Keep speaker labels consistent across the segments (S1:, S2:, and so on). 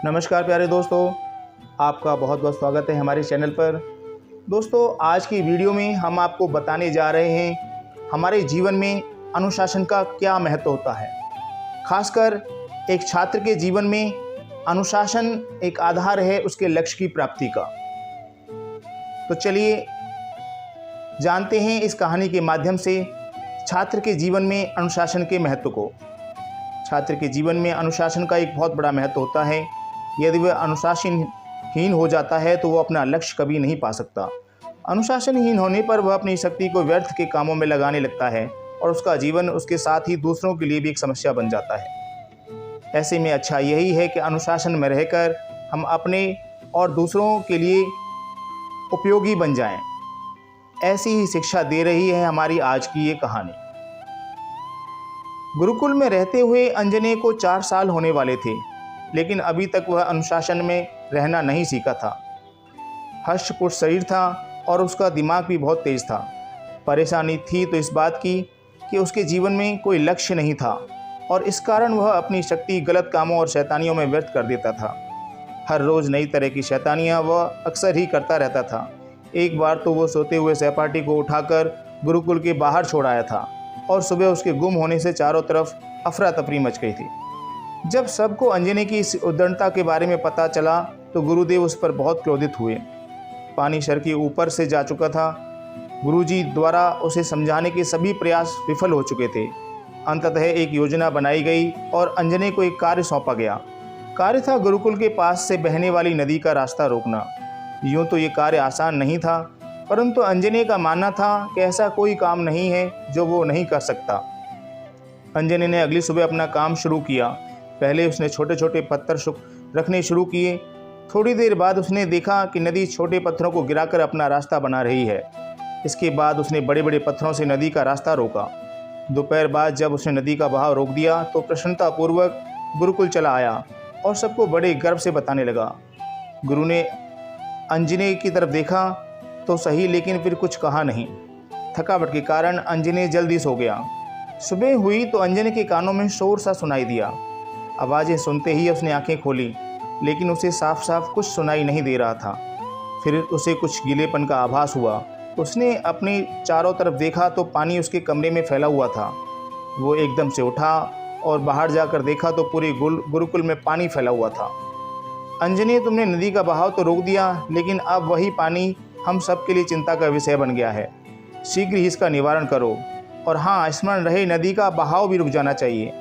S1: नमस्कार प्यारे दोस्तों, आपका बहुत बहुत स्वागत है हमारे चैनल पर। दोस्तों, आज की वीडियो में हम आपको बताने जा रहे हैं हमारे जीवन में अनुशासन का क्या महत्व होता है। खासकर एक छात्र के जीवन में अनुशासन एक आधार है उसके लक्ष्य की प्राप्ति का। तो चलिए जानते हैं इस कहानी के माध्यम से छात्र के जीवन में अनुशासन के महत्व को। छात्र के जीवन में अनुशासन का एक बहुत बड़ा महत्व होता है। यदि वह अनुशासनहीन हो जाता है तो वह अपना लक्ष्य कभी नहीं पा सकता। अनुशासनहीन होने पर वह अपनी शक्ति को व्यर्थ के कामों में लगाने लगता है और उसका जीवन उसके साथ ही दूसरों के लिए भी एक समस्या बन जाता है। ऐसे में अच्छा यही है कि अनुशासन में रहकर हम अपने और दूसरों के लिए उपयोगी बन जाएं। ऐसी ही शिक्षा दे रही है हमारी आज की ये कहानी। गुरुकुल में रहते हुए अंजनेय को 4 साल होने वाले थे, लेकिन अभी तक वह अनुशासन में रहना नहीं सीखा था। हष्ट-पुष्ट शरीर था और उसका दिमाग भी बहुत तेज था। परेशानी थी तो इस बात की कि उसके जीवन में कोई लक्ष्य नहीं था और इस कारण वह अपनी शक्ति गलत कामों और शैतानियों में व्यर्थ कर देता था। हर रोज़ नई तरह की शैतानियाँ वह अक्सर ही करता रहता था। एक बार तो वो सोते हुए सहपाठी को उठाकर गुरुकुल के बाहर छोड़ आया था और सुबह उसके गुम होने से चारों तरफ अफरा तफरी मच गई थी। जब सबको अंजनी की इस उद्दंडता के बारे में पता चला तो गुरुदेव उस पर बहुत क्रोधित हुए। पानी सर के ऊपर से जा चुका था। गुरुजी द्वारा उसे समझाने के सभी प्रयास विफल हो चुके थे। अंततः एक योजना बनाई गई और अंजनी को एक कार्य सौंपा गया। कार्य था गुरुकुल के पास से बहने वाली नदी का रास्ता रोकना। यूँ तो ये कार्य आसान नहीं था, परंतु अंजनी का मानना था कि ऐसा कोई काम नहीं है जो वो नहीं कर सकता। अंजनी ने अगली सुबह अपना काम शुरू किया। पहले उसने छोटे छोटे पत्थर रखने शुरू किए। थोड़ी देर बाद उसने देखा कि नदी छोटे पत्थरों को गिराकर अपना रास्ता बना रही है। इसके बाद उसने बड़े बड़े पत्थरों से नदी का रास्ता रोका। दोपहर बाद जब उसने नदी का बहाव रोक दिया तो प्रसन्नतापूर्वक गुरुकुल चला आया और सबको बड़े गर्व से बताने लगा। गुरु ने अंजनी की तरफ देखा तो सही, लेकिन फिर कुछ कहा नहीं। थकावट के कारण अंजनी जल्दी सो गया। सुबह हुई तो अंजनी के कानों में शोर सा सुनाई दिया। आवाज़ें सुनते ही उसने आंखें खोली, लेकिन उसे साफ साफ कुछ सुनाई नहीं दे रहा था। फिर उसे कुछ गीलेपन का आभास हुआ। उसने अपने चारों तरफ देखा तो पानी उसके कमरे में फैला हुआ था। वो एकदम से उठा और बाहर जाकर देखा तो पूरे गुरुकुल में पानी फैला हुआ था। अंजनी, तुमने नदी का बहाव तो रोक दिया, लेकिन अब वही पानी हम सब के लिए चिंता का विषय बन गया है। शीघ्र ही इसका निवारण करो। और हाँ, स्मरण रहे, नदी का बहाव भी रुक जाना चाहिए।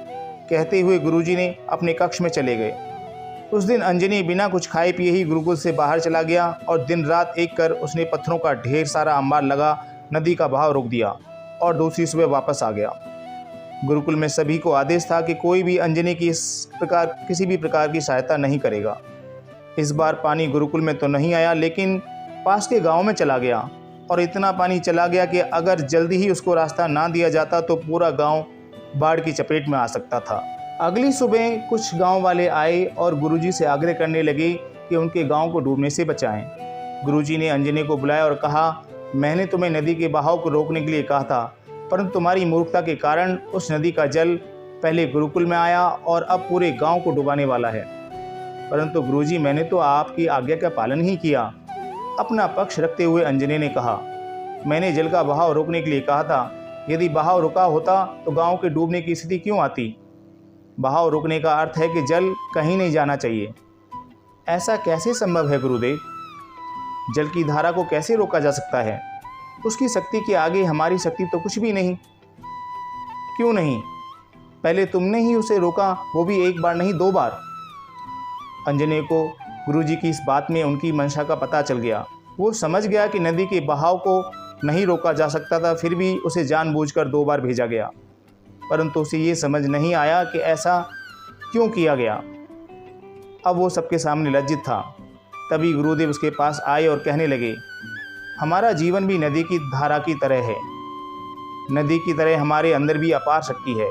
S1: कहते हुए गुरुजी ने अपने कक्ष में चले गए। उस दिन अंजनी बिना कुछ खाए पिए ही गुरुकुल से बाहर चला गया और दिन रात एक कर उसने पत्थरों का ढेर सारा अंबार लगा नदी का बहाव रोक दिया और दूसरी सुबह वापस आ गया। गुरुकुल में सभी को आदेश था कि कोई भी अंजनी की किसी भी प्रकार की सहायता नहीं करेगा। इस बार पानी गुरुकुल में तो नहीं आया, लेकिन पास के गाँव में चला गया और इतना पानी चला गया कि अगर जल्दी ही उसको रास्ता ना दिया जाता तो पूरा गाँव बाढ़ की चपेट में आ सकता था। अगली सुबह कुछ गांव वाले आए और गुरुजी से आग्रह करने लगे कि उनके गांव को डूबने से बचाएं। गुरुजी ने अंजनी को बुलाया और कहा, मैंने तुम्हें नदी के बहाव को रोकने के लिए कहा था, परंतु तुम्हारी मूर्खता के कारण उस नदी का जल पहले गुरुकुल में आया और अब पूरे गाँव को डुबाने वाला है। परंतु गुरुजी, मैंने तो आपकी आज्ञा का पालन ही किया। अपना पक्ष रखते हुए अंजनी ने कहा, मैंने जल का बहाव रोकने के लिए कहा था। यदि बहाव रुका होता तो गांव के डूबने की स्थिति क्यों आती? बहाव रुकने का अर्थ है कि जल कहीं नहीं जाना चाहिए। ऐसा कैसे संभव है गुरुदेव? जल की धारा को कैसे रोका जा सकता है? उसकी शक्ति के आगे हमारी शक्ति तो कुछ भी नहीं। क्यों नहीं? पहले तुमने ही उसे रोका, वो भी एक बार नहीं 2 बार। अंजनी को गुरुजी की इस बात में उनकी मंशा का पता चल गया। वो समझ गया कि नदी के बहाव को नहीं रोका जा सकता था, फिर भी उसे जानबूझकर 2 बार भेजा गया। परंतु उसे ये समझ नहीं आया कि ऐसा क्यों किया गया। अब वो सबके सामने लज्जित था। तभी गुरुदेव उसके पास आए और कहने लगे, हमारा जीवन भी नदी की धारा की तरह है। नदी की तरह हमारे अंदर भी अपार शक्ति है।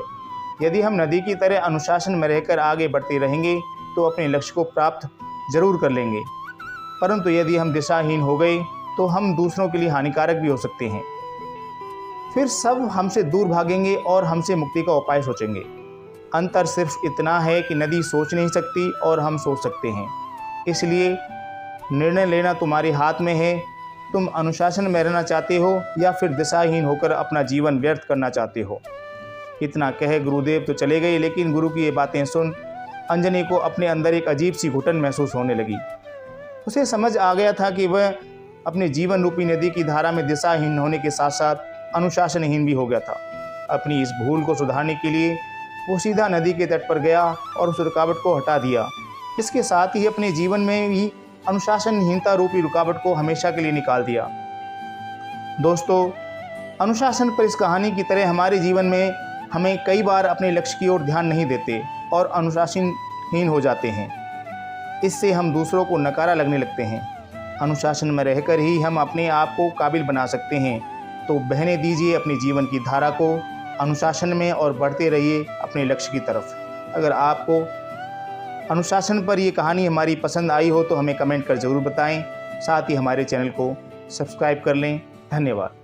S1: यदि हम नदी की तरह अनुशासन में रहकर आगे बढ़ते रहेंगे तो अपने लक्ष्य को प्राप्त जरूर कर लेंगे, परंतु यदि हम दिशाहीन हो गए तो हम दूसरों के लिए हानिकारक भी हो सकते हैं। फिर सब हमसे दूर भागेंगे और हमसे मुक्ति का उपाय सोचेंगे। अंतर सिर्फ इतना है कि नदी सोच नहीं सकती और हम सोच सकते हैं। इसलिए निर्णय लेना तुम्हारे हाथ में है। तुम अनुशासन में रहना चाहते हो या फिर दिशाहीन होकर अपना जीवन व्यर्थ करना चाहते हो। इतना कह गुरुदेव तो चले गए, लेकिन गुरु की ये बातें सुन अंजनी को अपने अंदर एक अजीब सी घुटन महसूस होने लगी। उसे समझ आ गया था कि वह अपने जीवन रूपी नदी की धारा में दिशाहीन होने के साथ साथ अनुशासनहीन भी हो गया था। अपनी इस भूल को सुधारने के लिए वो सीधा नदी के तट पर गया और उस रुकावट को हटा दिया। इसके साथ ही अपने जीवन में भी अनुशासनहीनता रूपी रुकावट को हमेशा के लिए निकाल दिया। दोस्तों, अनुशासन पर इस कहानी की तरह हमारे जीवन में हमें कई बार अपने लक्ष्य की ओर ध्यान नहीं देते और अनुशासनहीन हो जाते हैं। इससे हम दूसरों को नकारा लगने लगते हैं। अनुशासन में रहकर ही हम अपने आप को काबिल बना सकते हैं। तो बहने दीजिए अपने जीवन की धारा को अनुशासन में और बढ़ते रहिए अपने लक्ष्य की तरफ। अगर आपको अनुशासन पर ये कहानी हमारी पसंद आई हो तो हमें कमेंट कर ज़रूर बताएं। साथ ही हमारे चैनल को सब्सक्राइब कर लें। धन्यवाद।